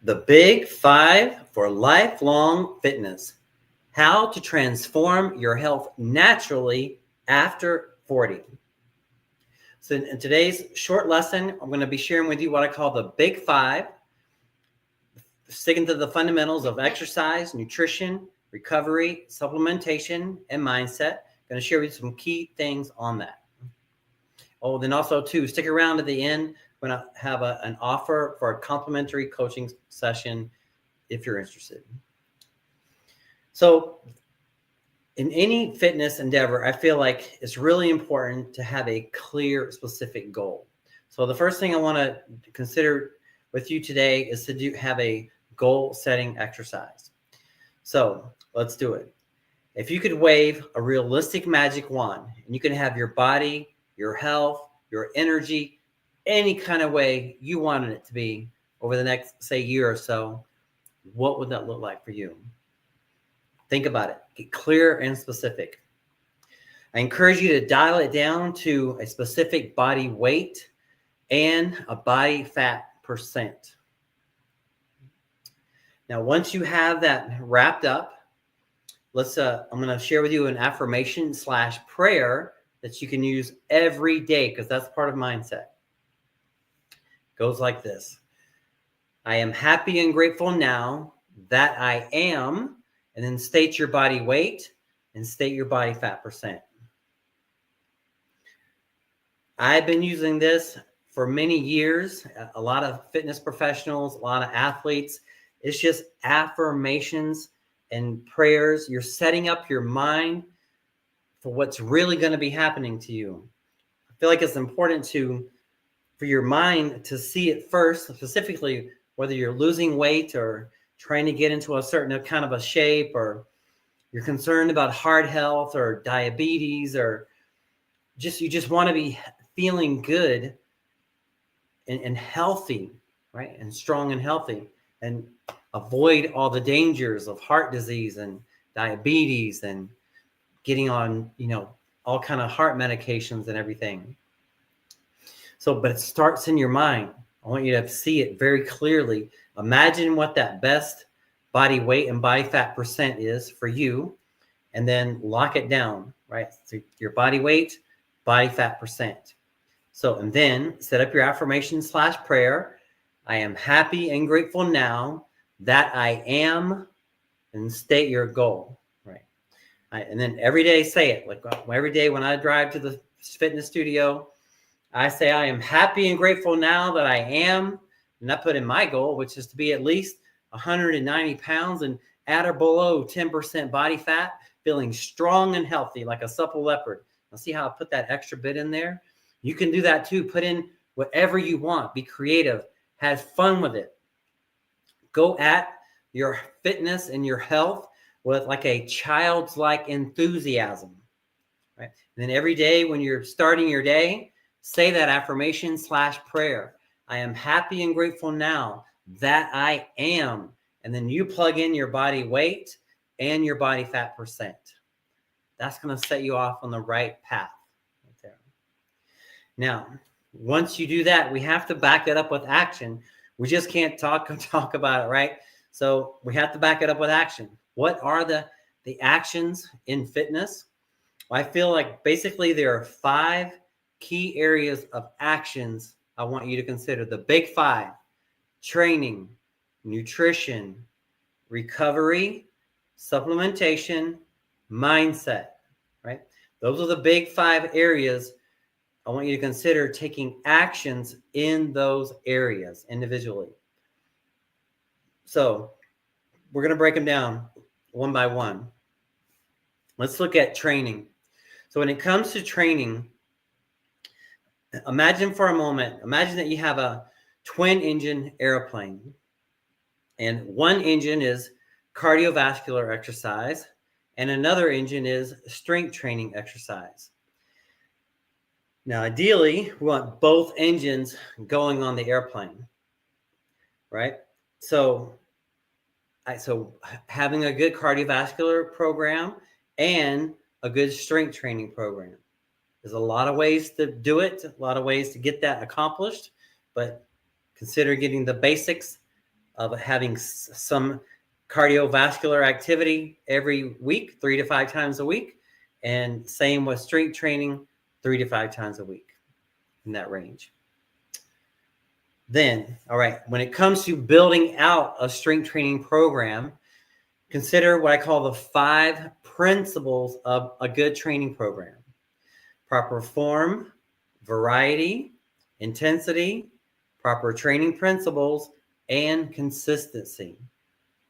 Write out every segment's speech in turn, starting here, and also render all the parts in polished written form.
The Big Five for Lifelong Fitness. How to transform your health naturally after 40. So in today's short lesson, I'm going to be sharing with you what I call the Big Five, sticking to the fundamentals of exercise, nutrition, recovery, supplementation, and mindset. I'm going to share with you some key things on that. Oh, then also, too, stick around to the end. I'm going to have an offer for a complimentary coaching session if you're interested. So in any fitness endeavor, I feel like it's really important to have a clear, specific goal. So the first thing I want to consider with you today is to have a goal-setting exercise. So let's do it. If you could wave a realistic magic wand and you can have your body, your health, your energy, any kind of way you wanted it to be over the next, say, year or so, what would that look like for you? Think about it. Get clear and specific. I encourage you to dial it down to a specific body weight and a body fat percent. Now, once you have that wrapped up, I'm going to share with you an affirmation / prayer that you can use every day because that's part of mindset. Goes like this. I am happy and grateful now that I am, and then state your body weight and state your body fat percent. I've been using this for many years. A lot of fitness professionals, a lot of athletes. It's just affirmations and prayers. You're setting up your mind for what's really going to be happening to you. I feel like it's important for your mind to see it first, specifically whether you're losing weight or trying to get into a certain kind of a shape, or you're concerned about heart health or diabetes, or you just want to be feeling good and healthy, right? And strong and healthy, and avoid all the dangers of heart disease and diabetes and getting on, all kind of heart medications and everything. So, but it starts in your mind. I want you to see it very clearly. Imagine what that best body weight and body fat percent is for you, and then lock it down, right? So your body weight, body fat percent. So, and then set up your affirmation / prayer. I am happy and grateful now that I am, and state your goal, right? And then every day say it. Like every day when I drive to the fitness studio, I say I am happy and grateful now that I am, and I put in my goal, which is to be at least 190 pounds and at or below 10% body fat, feeling strong and healthy like a supple leopard. Now see how I put that extra bit in there? You can do that too. Put in whatever you want. Be creative. Have fun with it. Go at your fitness and your health with like a child's-like enthusiasm, right? And then every day when you're starting your day, say that affirmation / prayer. I am happy and grateful now that I am. And then you plug in your body weight and your body fat percent. That's going to set you off on the right path right there. Now, once you do that, we have to back it up with action. We just can't talk about it, right? So we have to back it up with action. What are the actions in fitness? Well, I feel like basically there are 5 key areas of actions I want you to consider. The big 5: training, nutrition, recovery, supplementation, mindset, right? Those are the big 5 areas I want you to consider taking actions in those areas individually. So we're going to break them down one by one. Let's look at training. So when it comes to training, imagine for a moment, that you have a twin engine airplane, and one engine is cardiovascular exercise and another engine is strength training exercise. Now, ideally, we want both engines going on the airplane, right? So having a good cardiovascular program and a good strength training program. There's a lot of ways to do it, a lot of ways to get that accomplished, but consider getting the basics of having some cardiovascular activity every week, 3 to 5 times a week. And same with strength training, 3 to 5 times a week, in that range. Then, all right, when it comes to building out a strength training program, consider what I call the 5 principles of a good training program: proper form, variety, intensity, proper training principles, and consistency.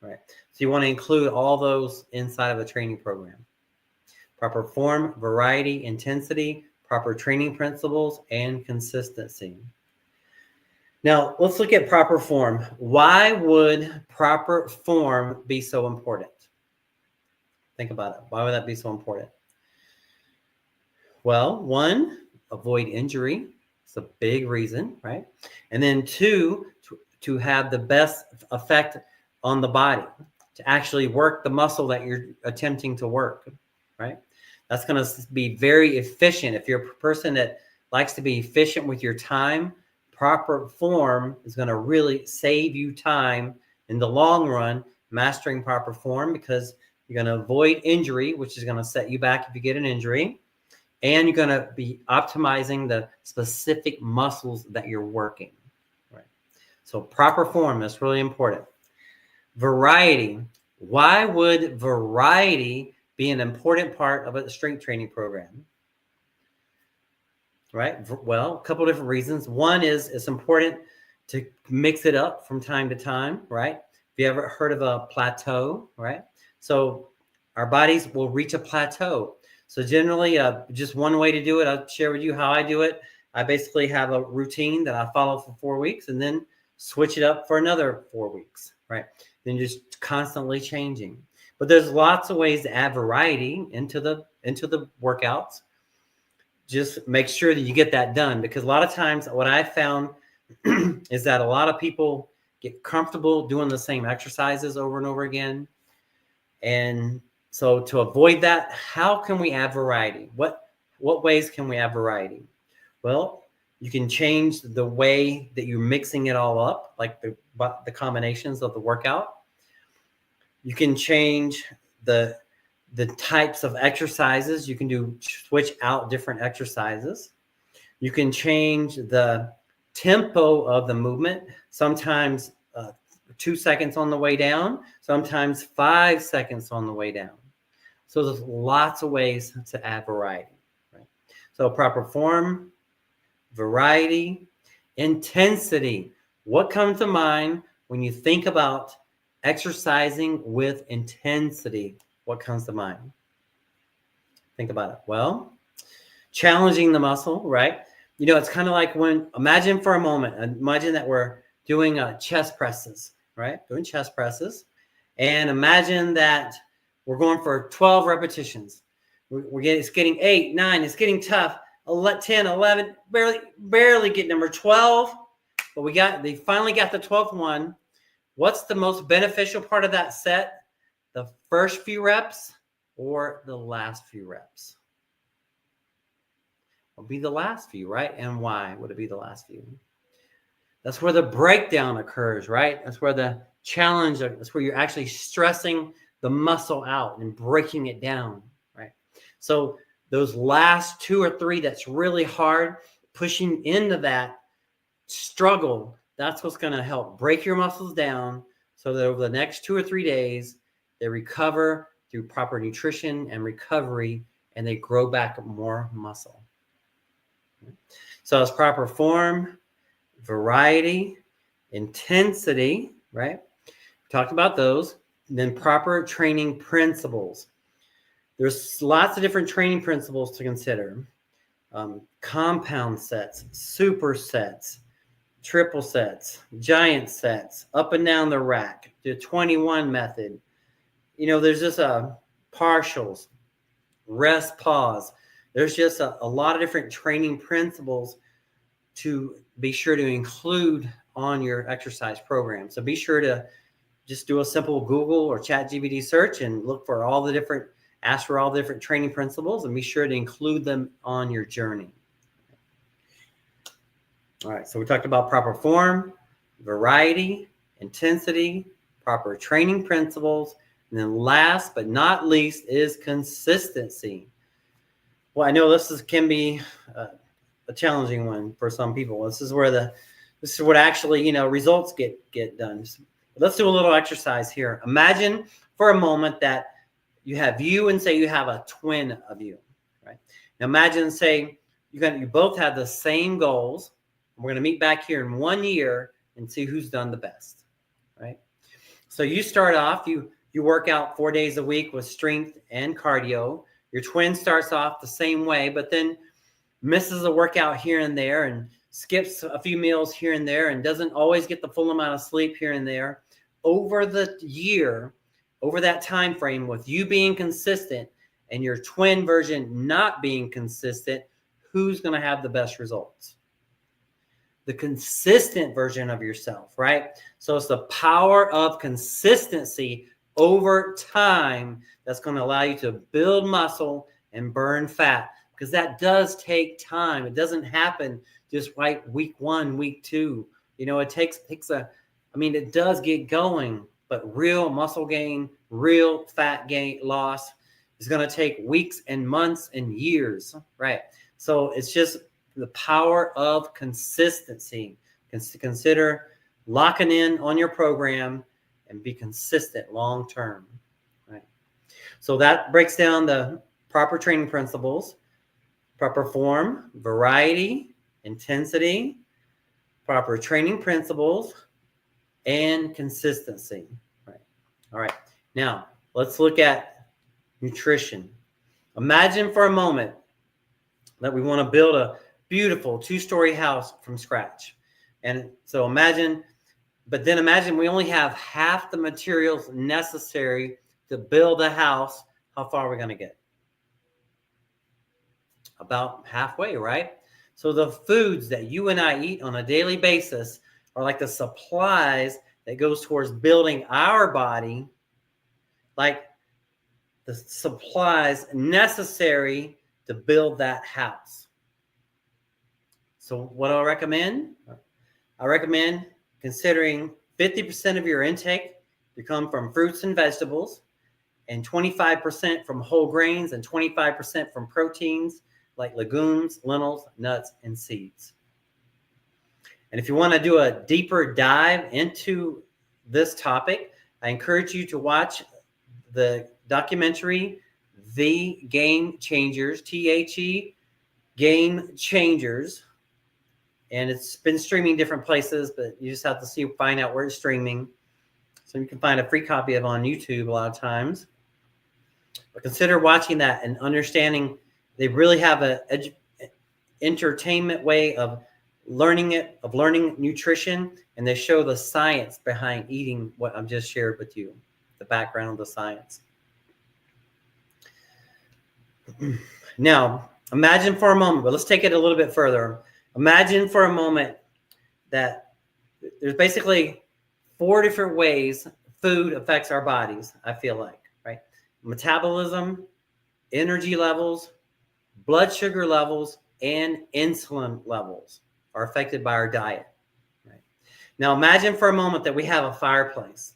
Right. So you want to include all those inside of a training program: proper form, variety, intensity, proper training principles, and consistency. Now, let's look at proper form. Why would proper form be so important? Think about it. Why would that be so important? Well, 1, avoid injury. It's a big reason, right? And then 2, to have the best effect on the body, to actually work the muscle that you're attempting to work, right? That's going to be very efficient. If you're a person that likes to be efficient with your time, proper form is going to really save you time in the long run, mastering proper form, because you're going to avoid injury, which is going to set you back if you get an injury. And you're going to be optimizing the specific muscles that you're working, right? So proper form is really important. Variety. Why would variety be an important part of a strength training program? Right? Well, a couple different reasons. 1 is it's important to mix it up from time to time, right? Have you ever heard of a plateau, right? So our bodies will reach a plateau. So generally, just one way to do it, I'll share with you how I do it. I basically have a routine that I follow for 4 weeks and then switch it up for another 4 weeks, right? Then just constantly changing. But there's lots of ways to add variety into the workouts. Just make sure that you get that done, because a lot of times what I found is that a lot of people get comfortable doing the same exercises over and over again. And so to avoid that, how can we add variety? What ways can we add variety? Well, you can change the way that you're mixing it all up, like the combinations of the workout. You can change the types of exercises. You can switch out different exercises. You can change the tempo of the movement. Sometimes 2 seconds on the way down, sometimes 5 seconds on the way down. So there's lots of ways to add variety, right? So proper form, variety, intensity. What comes to mind when you think about exercising with intensity? What comes to mind? Think about it. Well, challenging the muscle, right? You know, it's kind of like imagine for a moment, imagine that we're doing chest presses, right? Doing chest presses. And imagine that we're going for 12 repetitions. It's getting 8, 9, it's getting tough. 10, 11, barely get number 12. But they finally got the 12th one. What's the most beneficial part of that set? The first few reps or the last few reps? It'll be the last few, right? And why would it be the last few? That's where the breakdown occurs, right? That's where the challenge, that's where you're actually stressing the muscle out and breaking it down, right? So those last 2 or 3, that's really hard, pushing into that struggle, that's what's going to help break your muscles down so that over the next 2 or 3 days, they recover through proper nutrition and recovery, and they grow back more muscle. So it's proper form, variety, intensity, right? We talked about those. And then proper training principles. There's lots of different training principles to consider. Compound sets, supersets, triple sets, giant sets, up and down the rack, the 21 method. You know, there's just partials, rest, pause. There's just a lot of different training principles to be sure to include on your exercise program. So be sure to just do a simple Google or ChatGPT search and ask for all the different training principles, and be sure to include them on your journey. All right, so we talked about proper form, variety, intensity, proper training principles, and then last but not least is consistency. Well, I know can be a challenging one for some people. This is what actually, results get done. Let's do a little exercise here. Imagine for a moment that you have you and say you have a twin of you, right? Now imagine, say you both have the same goals. We're going to meet back here in 1 year and see who's done the best, right? So you start off, you work out 4 days a week with strength and cardio. Your twin starts off the same way, but then misses a workout here and there and skips a few meals here and there and doesn't always get the full amount of sleep here and there. Over the year, over that time frame, with you being consistent and your twin version not being consistent, who's going to have the best results? The consistent version of yourself, right? So it's the power of consistency over time that's going to allow you to build muscle and burn fat, because that does take time. It doesn't happen just right week 1, week 2. It takes it does get going, but real muscle gain, real fat gain loss is going to take weeks and months and years, right? So it's just the power of consistency. Consider locking in on your program and be consistent long term, right? So that breaks down the proper training principles: proper form, variety, intensity, proper training principles, and consistency, right? All right. Now, let's look at nutrition. Imagine for a moment that we want to build a beautiful 2-story house from scratch. And so imagine we only have half the materials necessary to build a house. How far are we going to get? About halfway, right? So the foods that you and I eat on a daily basis are like the supplies that goes towards building our body, like the supplies necessary to build that house. So what do I recommend? I recommend considering 50% of your intake to come from fruits and vegetables, and 25% from whole grains, and 25% from proteins like legumes, lentils, nuts, and seeds. And if you want to do a deeper dive into this topic, I encourage you to watch the documentary, The Game Changers, THE Game Changers. And it's been streaming different places, but you just have to find out where it's streaming. So you can find a free copy of it on YouTube a lot of times. But consider watching that and understanding they really have an entertainment way of learning nutrition, and they show the science behind eating what I've just shared with you, the background of the science. Now, imagine for a moment, but let's take it a little bit further. Imagine for a moment that there's basically 4 different ways food affects our bodies, I feel like, right? Metabolism, energy levels, blood sugar levels, and insulin levels are affected by our diet, right? Now imagine for a moment that we have a fireplace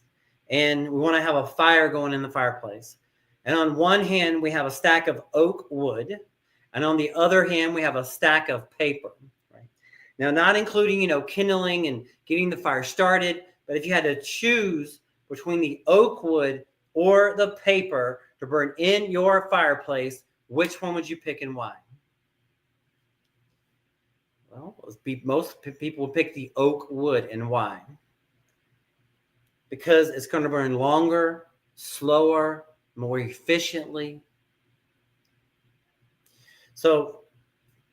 and we want to have a fire going in the fireplace. And on one hand, we have a stack of oak wood, and on the other hand, we have a stack of paper, right? Now, not including, kindling and getting the fire started, but if you had to choose between the oak wood or the paper to burn in your fireplace, which one would you pick and why? Well, most people would pick the oak wood, and why? Because it's going to burn longer, slower, more efficiently. So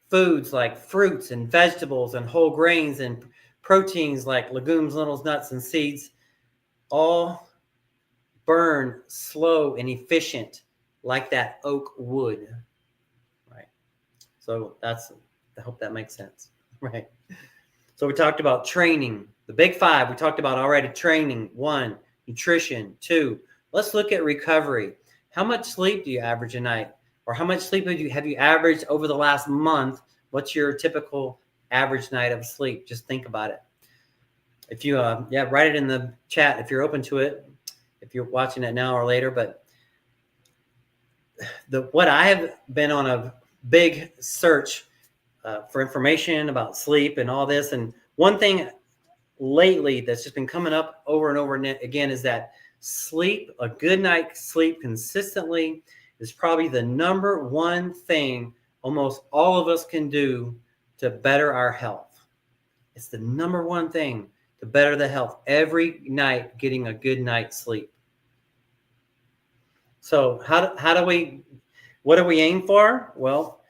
foods like fruits and vegetables and whole grains and proteins like legumes, lentils, nuts, and seeds all burn slow and efficient like that oak wood, right? So I hope that makes sense, right? So we talked about training, the big 5 we talked about already. Training, 1, nutrition, 2. Let's look at recovery. How much sleep do you average a night? Or how much sleep have you averaged over the last month? What's your typical average night of sleep? Just think about it. if you, write it in the chat if you're open to it, if you're watching it now or later. But what I have been on a big search for information about sleep and all this. And one thing lately that's just been coming up over and over again is that sleep, a good night's sleep consistently, is probably the number one thing almost all of us can do to better our health. It's the number one thing to better the health every night, getting a good night's sleep. So what do we aim for? Well,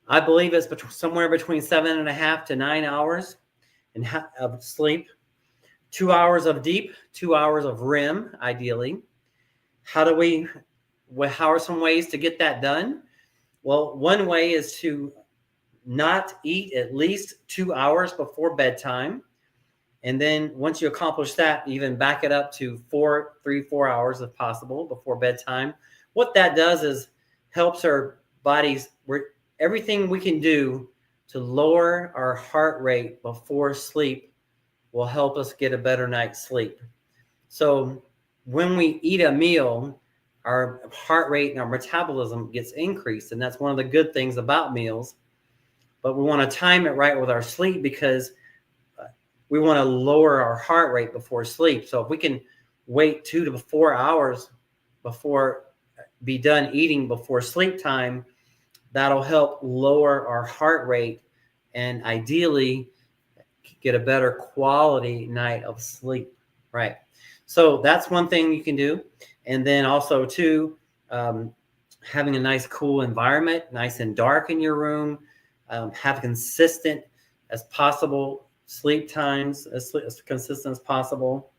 I believe it's somewhere between 7.5 to 9 hours of sleep, 2 hours of deep, 2 hours of REM, ideally. How are some ways to get that done? Well, one way is to not eat at least 2 hours before bedtime. And then once you accomplish that, even back it up to 4 hours if possible before bedtime. What that does is helps our bodies, everything we can do to lower our heart rate before sleep will help us get a better night's sleep. So when we eat a meal, our heart rate and our metabolism gets increased. And that's one of the good things about meals. But we want to time it right with our sleep, because we want to lower our heart rate before sleep. So if we can wait 2 to 4 hours before be done eating before sleep time, that'll help lower our heart rate and ideally get a better quality night of sleep. Right. So that's one thing you can do. And then also too, having a nice cool environment, nice and dark in your room, have consistent as possible sleep times, as consistent as possible,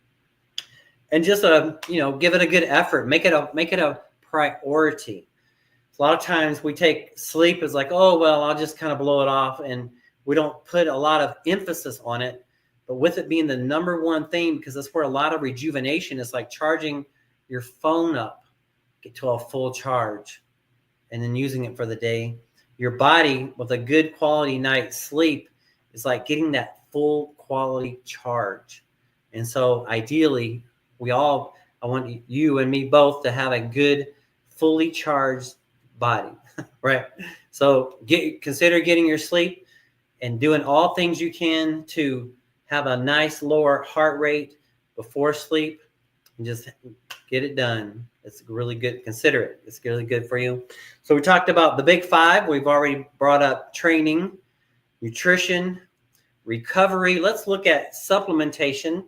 and just give it a good effort. Make it a priority. A lot of times we take sleep as like, oh well, I'll just kind of blow it off, and we don't put a lot of emphasis on it. But with it being the number one thing, because that's where a lot of rejuvenation is, like charging your phone up, get to a full charge, and then using it for the day. Your body with a good quality night's sleep is like getting that full quality charge. And so ideally, I want you and me both to have a good, fully charged body, right? So consider getting your sleep and doing all things you can to have a nice lower heart rate before sleep, and just get it done. It's really good. Consider it. It's really good for you. So we talked about the big five. We've already brought up training, nutrition, recovery. Let's look at supplementation.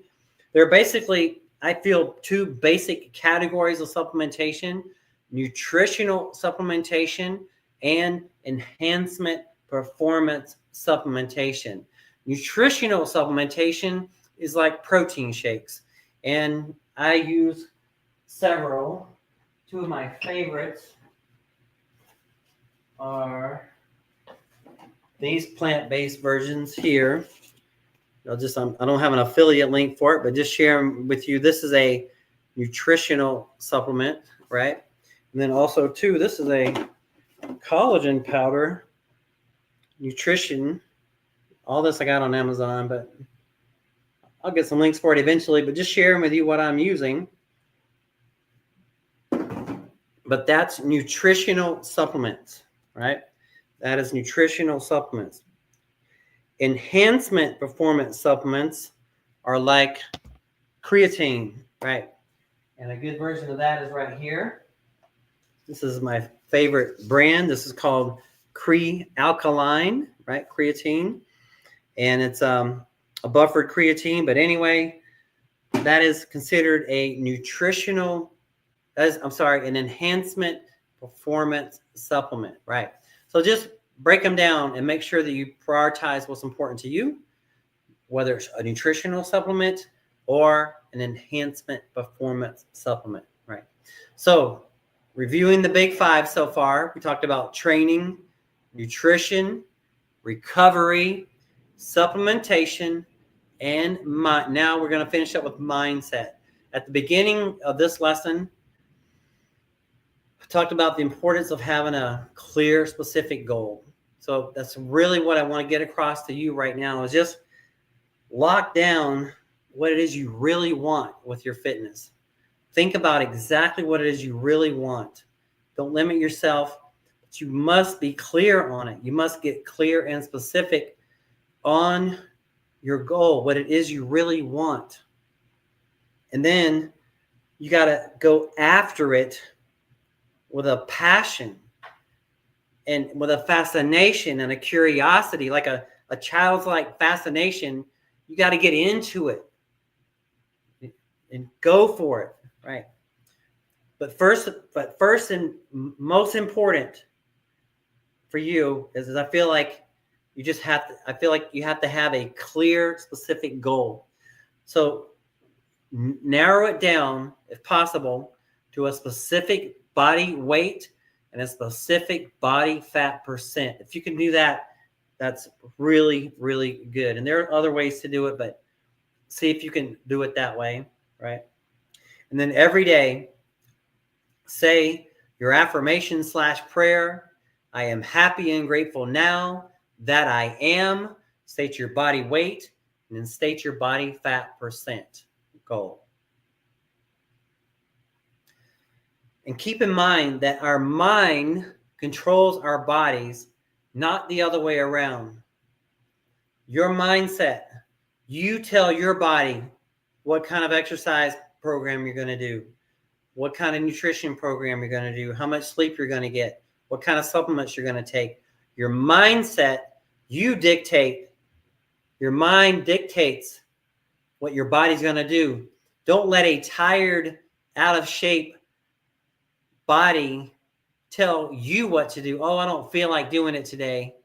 There are basically, I feel, two basic categories of supplementation: nutritional supplementation and enhancement performance supplementation. Nutritional supplementation is like protein shakes, and I use several. Two of my favorites are these plant-based versions here. I don't have an affiliate link for it, but just share them with you. This is a nutritional supplement, right? And then also too, this is a collagen powder nutrition. All this I got on Amazon, but I'll get some links for it eventually, but just sharing with you what I'm using. But that's nutritional supplements, right? That is nutritional supplements. Enhancement performance supplements are like creatine, right? And a good version of that is right here. This is my favorite brand. This is called Alkaline, right? Creatine. And it's a buffered creatine. But anyway, that is considered a an enhancement performance supplement, right? So just break them down and make sure that you prioritize what's important to you, whether it's a nutritional supplement or an enhancement performance supplement, right? So reviewing the big five so far, we talked about training, nutrition, recovery, supplementation, and now we're going to finish up with mindset. At the beginning of this lesson, I talked about the importance of having a clear, specific goal. So that's really what I want to get across to you right now, is just lock down what it is you really want with your fitness. Think about exactly what it is you really want. Don't limit yourself, but you must be clear on it. You must get clear and specific on your goal, what it is you really want. And then you got to go after it with a passion and with a fascination and a curiosity, like a childlike fascination. You got to get into it and go for it, right? But first and most important for you is I feel like you have to have a clear, specific goal. So narrow it down, if possible, to a specific body weight and a specific body fat percent. If you can do that, that's really, really good. And there are other ways to do it, but see if you can do it that way, right? And then every day, say your affirmation / prayer. I am happy and grateful now that I am. State your body weight, and then state your body fat percent goal. And keep in mind that our mind controls our bodies, not the other way around. Your mindset, you tell your body what kind of exercise program you're going to do, what kind of nutrition program you're going to do, how much sleep you're going to get, what kind of supplements you're going to take. Your mindset, you dictate. Your mind dictates what your body's going to do. Don't let a tired, out of shape body tell you what to do. Oh, I don't feel like doing it today.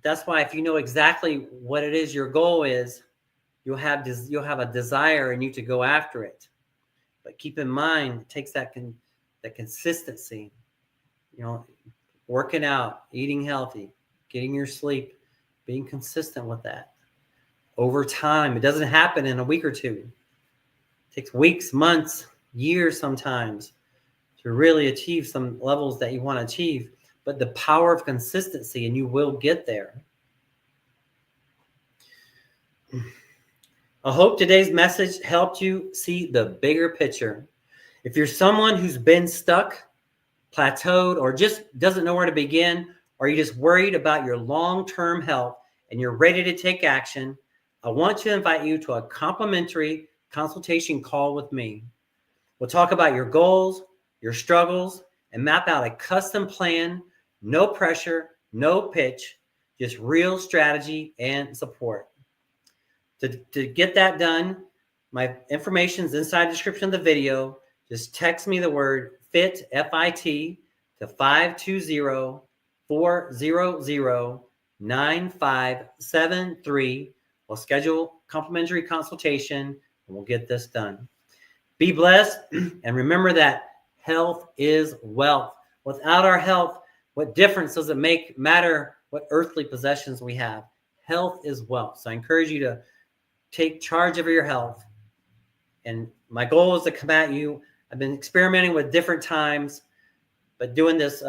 That's why if you know exactly what it is your goal is, you'll have a desire in you to go after it. But keep in mind, it takes that consistency, working out, eating healthy, getting your sleep, being consistent with that over time. It doesn't happen in a week or two. It takes weeks, months, years sometimes to really achieve some levels that you want to achieve. But the power of consistency, and you will get there. I hope today's message helped you see the bigger picture. If you're someone who's been stuck, plateaued, or just doesn't know where to begin, or you're just worried about your long-term health and you're ready to take action, I want to invite you to a complimentary consultation call with me. We'll talk about your goals, your struggles, and map out a custom plan, no pressure, no pitch, just real strategy and support. To get that done, my information is inside the description of the video. Just text me the word FIT, F-I-T, to 520-400-9573. We'll schedule complimentary consultation, and we'll get this done. Be blessed, and remember that health is wealth. Without our health, what difference does it matter what earthly possessions we have? Health is wealth. So I encourage you to take charge of your health. And my goal is to come at you. I've been experimenting with different times, but doing this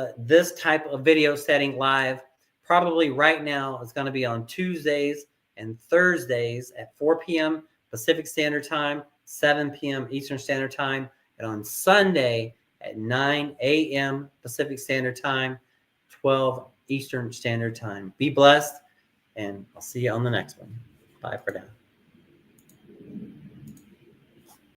type of video setting live, probably right now, it's going to be on Tuesdays and Thursdays at 4 p.m. Pacific Standard Time, 7 p.m. Eastern Standard Time, and on Sunday at 9 a.m. Pacific Standard Time, 12 Eastern Standard Time. Be blessed, and I'll see you on the next one. Bye for now.